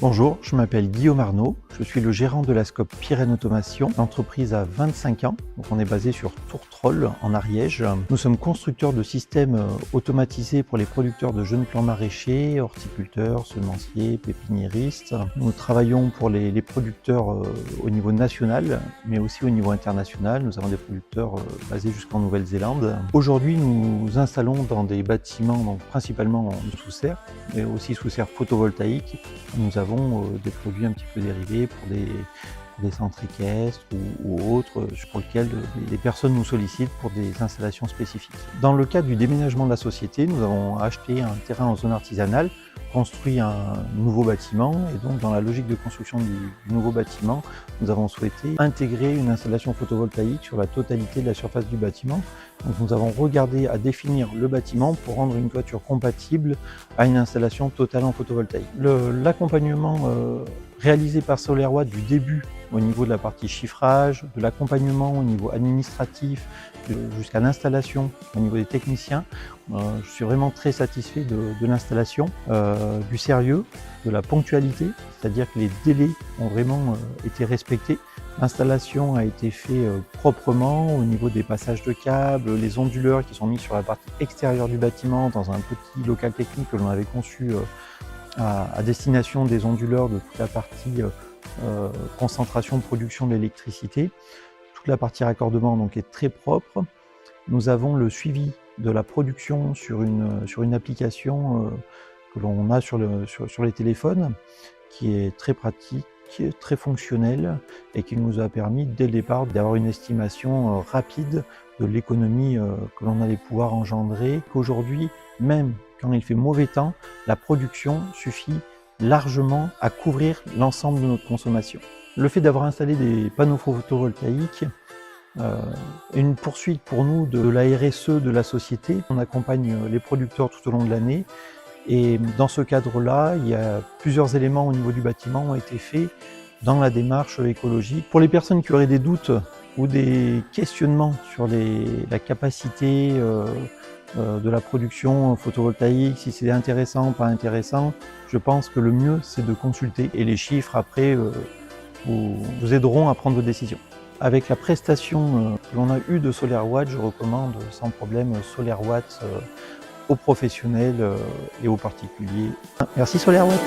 Bonjour, je m'appelle Guillaume Arnaud, je suis le gérant de la Scope Pyrène Automation. L'entreprise a 25 ans, donc on est basé sur Tourtrol en Ariège. Nous sommes constructeurs de systèmes automatisés pour les producteurs de jeunes plants maraîchers, horticulteurs, semenciers, pépiniéristes. Nous travaillons pour les producteurs au niveau national, mais aussi au niveau international. Nous avons des producteurs basés jusqu'en Nouvelle-Zélande. Aujourd'hui, nous installons dans des bâtiments, donc principalement sous serre, mais aussi sous serre photovoltaïque. Nous avons des produits un petit peu dérivés pour des centres équestres ou autres, pour lesquels les personnes nous sollicitent pour des installations spécifiques. Dans le cadre du déménagement de la société, nous avons acheté un terrain en zone artisanale, construit un nouveau bâtiment, et donc dans la logique de construction du nouveau bâtiment, nous avons souhaité intégrer une installation photovoltaïque sur la totalité de la surface du bâtiment. Donc nous avons regardé à définir le bâtiment pour rendre une toiture compatible à une installation totale en photovoltaïque. L'accompagnement réalisé par SolarWatt du début au niveau de la partie chiffrage, de l'accompagnement au niveau administratif, jusqu'à l'installation au niveau des techniciens. Je suis vraiment très satisfait de l'installation, du sérieux, de la ponctualité, c'est-à-dire que les délais ont vraiment été respectés. L'installation a été faite proprement au niveau des passages de câbles, les onduleurs qui sont mis sur la partie extérieure du bâtiment dans un petit local technique que l'on avait conçu à destination des onduleurs de toute la partie concentration, production de l'électricité. Toute la partie raccordement donc est très propre. Nous avons le suivi de la production sur une application que l'on a sur les téléphones, qui est très pratique, qui est très fonctionnelle et qui nous a permis dès le départ d'avoir une estimation rapide de l'économie que l'on allait pouvoir engendrer. Qu'aujourd'hui, même quand il fait mauvais temps, la production suffit largement à couvrir l'ensemble de notre consommation. Le fait d'avoir installé des panneaux photovoltaïques est une poursuite pour nous de la RSE de la société. On accompagne les producteurs tout au long de l'année et dans ce cadre-là, il y a plusieurs éléments au niveau du bâtiment ont été faits dans la démarche écologique. Pour les personnes qui auraient des doutes ou des questionnements sur la capacité de la production photovoltaïque, si c'est intéressant ou pas intéressant, je pense que le mieux c'est de consulter et les chiffres après vous aideront à prendre vos décisions. Avec la prestation que l'on a eue de SolarWatt, je recommande sans problème SolarWatt aux professionnels et aux particuliers. Merci SolarWatt.